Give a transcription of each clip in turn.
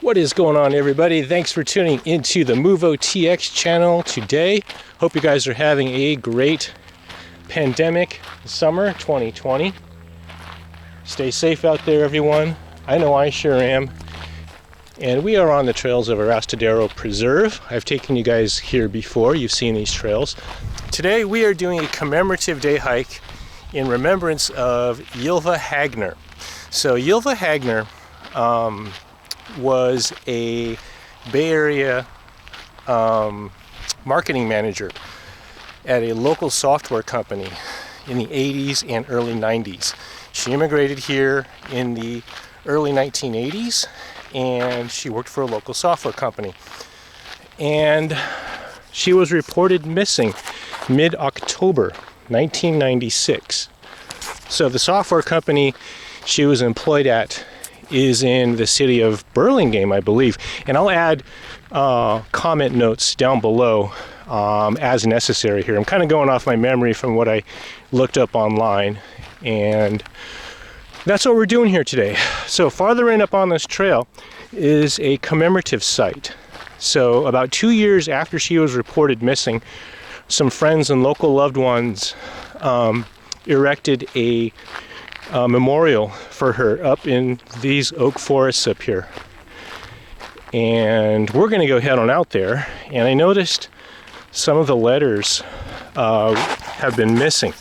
What is going on, everybody? Thanks for tuning into the MoveOTX channel today. Hope you guys are having a great pandemic summer 2020. Stay safe out there, everyone. I know I sure am. And we are on the trails of Arastadero Preserve. I've taken you guys here before. You've seen these trails. Today we are doing a commemorative day hike in remembrance of Ylva Hagner. So Ylva Hagner was a Bay Area marketing manager at a local software company in the 80s and early 90s. She immigrated here in the early 1980s and she worked for a local software company. And she was reported missing mid-October 1996. So the software company she was employed at is in the city of Burlingame, I believe. And I'll add comment notes down below as necessary here. I'm kind of going off my memory from what I looked up online. And that's what we're doing here today. So farther in up on this trail is a commemorative site. So about 2 years after she was reported missing, some friends and local loved ones erected a memorial for her up in these oak forests up here. And we're going to go head on out there. And I noticed some of the letters have been missing.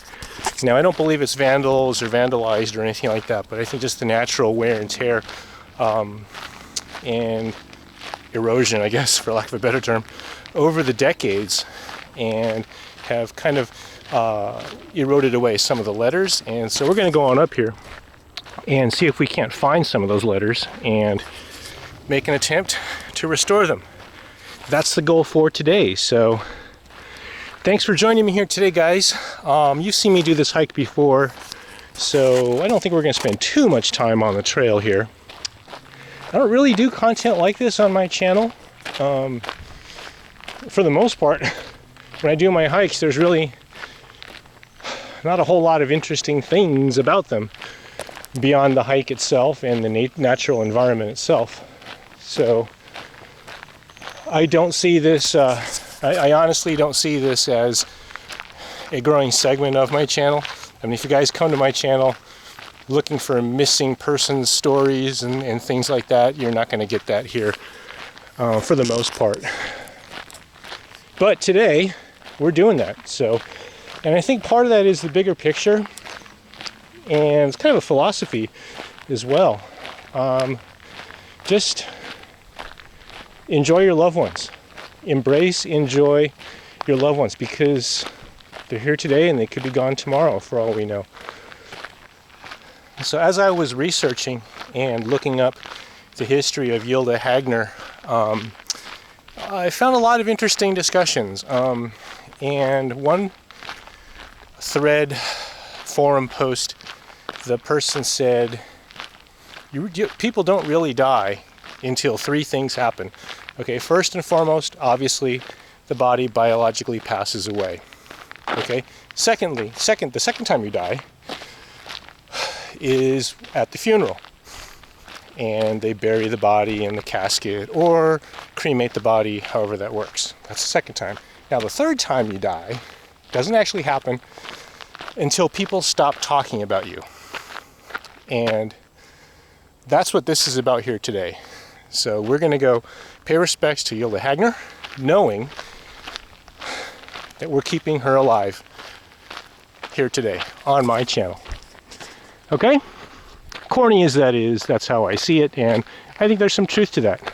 Now, I don't believe it's vandals or vandalized or anything like that, but I think just the natural wear and tear and erosion, I guess, for lack of a better term, over the decades, and have kind of eroded away some of the letters. And so we're going to go on up here and see if we can't find some of those letters and make an attempt to restore them. That's the goal for today. So thanks for joining me here today, guys. You've seen me do this hike before, so I don't think we're going to spend too much time on the trail here. I don't really do content like this on my channel. For the most part, when I do my hikes, there's really not a whole lot of interesting things about them beyond the hike itself and the natural environment itself. So I don't see this, I honestly don't see this as a growing segment of my channel. I mean, if you guys come to my channel looking for missing persons stories and things like that, you're not going to get that here for the most part. But today we're doing that. So, and I think part of that is the bigger picture, and it's kind of a philosophy as well. Just enjoy your loved ones. Enjoy your loved ones, because they're here today and they could be gone tomorrow for all we know. So as I was researching and looking up the history of Ylva Hagner, I found a lot of interesting discussions. And one thread forum post, the person said, people don't really die until three things happen. Okay, first and foremost, obviously, the body biologically passes away. Okay, the second time you die is at the funeral. And they bury the body in the casket or cremate the body, however that works. That's the second time. Now, the third time you die doesn't actually happen until people stop talking about you. And that's what this is about here today. So we're going to go pay respects to Ylva Hagner, knowing that we're keeping her alive here today on my channel. Okay? Corny as that is, that's how I see it, and I think there's some truth to that.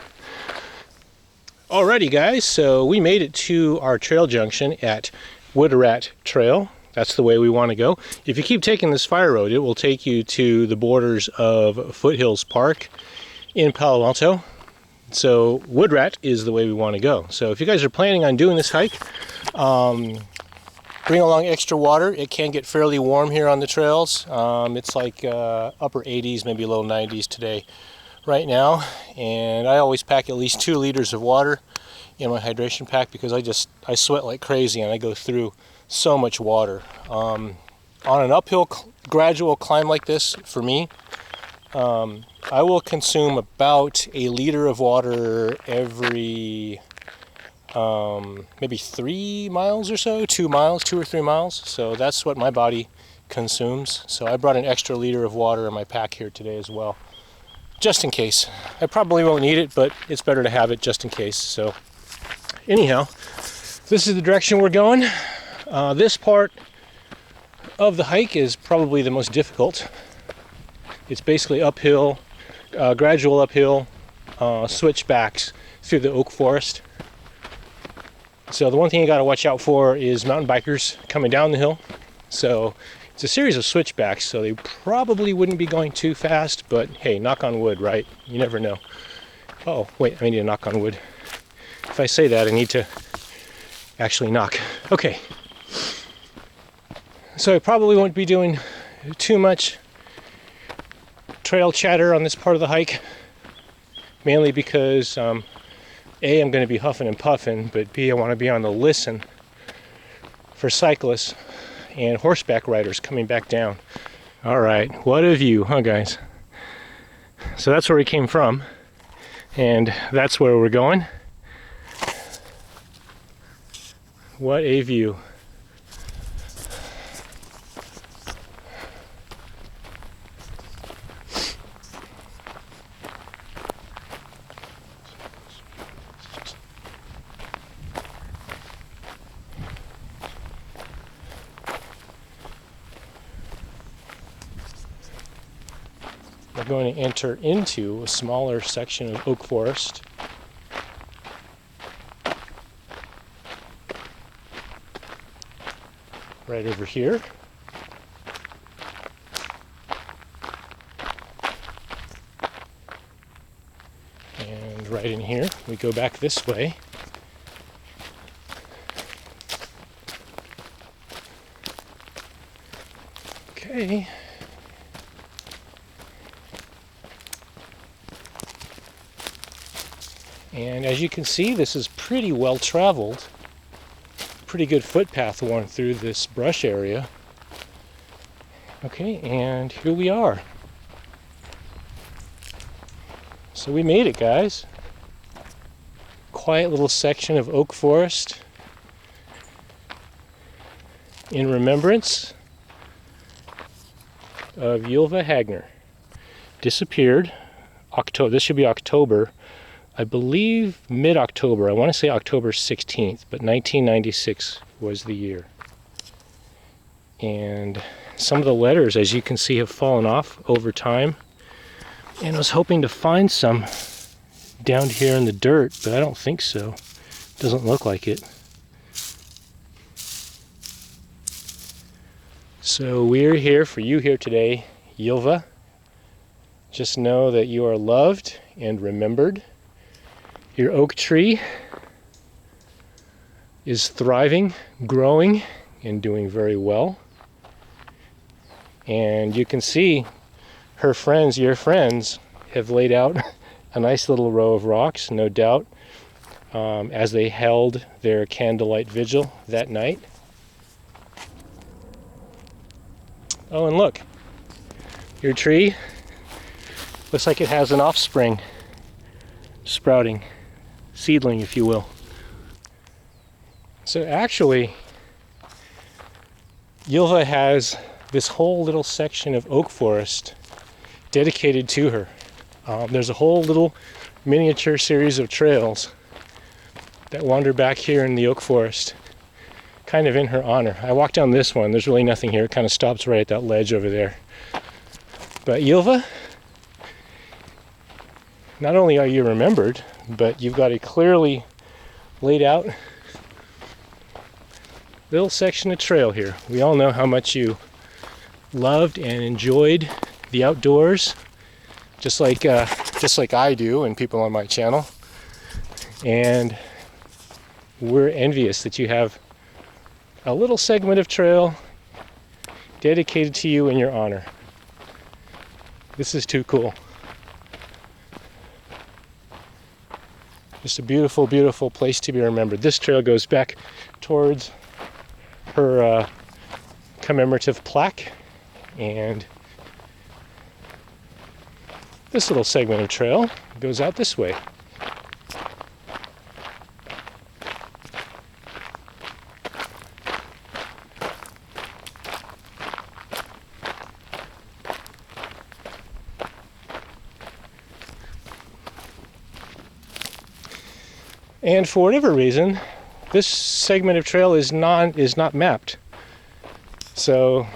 Alrighty, guys, so we made it to our trail junction at Woodrat Trail. That's the way we want to go. If you keep taking this fire road, it will take you to the borders of Foothills Park in Palo Alto. So Woodrat is the way we want to go. So if you guys are planning on doing this hike, bring along extra water. It can get fairly warm here on the trails. It's like upper 80s, maybe low 90s today right now. And I always pack at least 2 liters of water in my hydration pack, because I sweat like crazy and I go through so much water. On an uphill gradual climb like this, for me, I will consume about a liter of water every maybe 3 miles or so, 2 miles, 2 or 3 miles. So that's what my body consumes. So I brought an extra liter of water in my pack here today as well, just in case. I probably won't need it, but it's better to have it just in case. So anyhow, this is the direction we're going. This part of the hike is probably the most difficult. It's basically uphill, gradual uphill, switchbacks through the oak forest. So the one thing you got to watch out for is mountain bikers coming down the hill. So it's a series of switchbacks, so they probably wouldn't be going too fast, but hey, knock on wood, right? You never know. Oh, wait, I need to knock on wood. If I say that, I need to actually knock. Okay. So I probably won't be doing too much trail chatter on this part of the hike, mainly because A, I'm going to be huffing and puffing, but B, I want to be on the listen for cyclists and horseback riders coming back down. All right, what a view, huh guys? So that's where we came from, and that's where we're going. What a view. We're going to enter into a smaller section of oak forest. Right over here. And right in here, we go back this way. Okay. And as you can see, this is pretty well traveled. Pretty good footpath worn through this brush area. Okay, and here we are. So we made it, guys. Quiet little section of oak forest in remembrance of Ylva Hagner. Disappeared. October. This should be October. I believe mid-October. I want to say October 16th, but 1996 was the year. And some of the letters, as you can see, have fallen off over time. And I was hoping to find some down here in the dirt, but I don't think so. Doesn't look like it. So we're here for you here today, Ylva. Just know that you are loved and remembered. Your oak tree is thriving, growing, and doing very well. And you can see her friends, your friends, have laid out a nice little row of rocks, no doubt, as they held their candlelight vigil that night. Oh, and look, your tree looks like it has an offspring sprouting. Seedling, if you will. So actually, Ylva has this whole little section of oak forest dedicated to her. There's a whole little miniature series of trails that wander back here in the oak forest, kind of in her honor. I walked down this one. There's really nothing here. It kind of stops right at that ledge over there. But Ylva, not only are you remembered, but you've got a clearly laid out little section of trail here. We all know how much you loved and enjoyed the outdoors, just like I do and people on my channel. And we're envious that you have a little segment of trail dedicated to you in your honor. This is too cool. Just a beautiful, beautiful place to be remembered. This trail goes back towards her commemorative plaque, and this little segment of trail goes out this way. And for whatever reason, this segment of trail is not mapped. So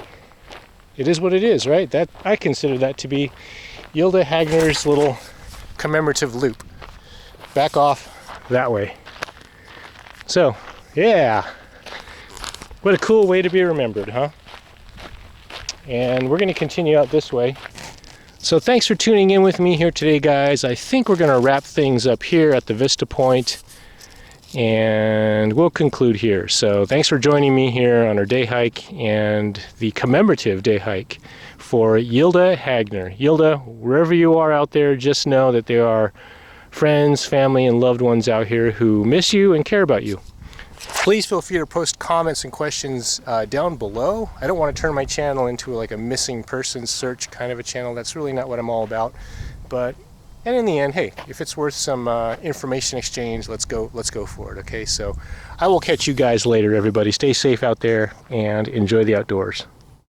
it is what it is, right? That I consider that to be Ylva Hagner's little commemorative loop. Back off that way. So, yeah. What a cool way to be remembered, huh? And we're going to continue out this way. So thanks for tuning in with me here today, guys. I think we're going to wrap things up here at the Vista Point, and we'll conclude here. So thanks for joining me here on our day hike and the commemorative day hike for Ylva Hagner. Ylva, wherever you are out there, just know that there are friends, family, and loved ones out here who miss you and care about you. Please feel free to post comments and questions down below. I don't want to turn my channel into like a missing person search kind of a channel. That's really not what I'm all about. And in the end, hey, if it's worth some information exchange, let's go for it. Okay, so I will catch you guys later, everybody. Stay safe out there and enjoy the outdoors.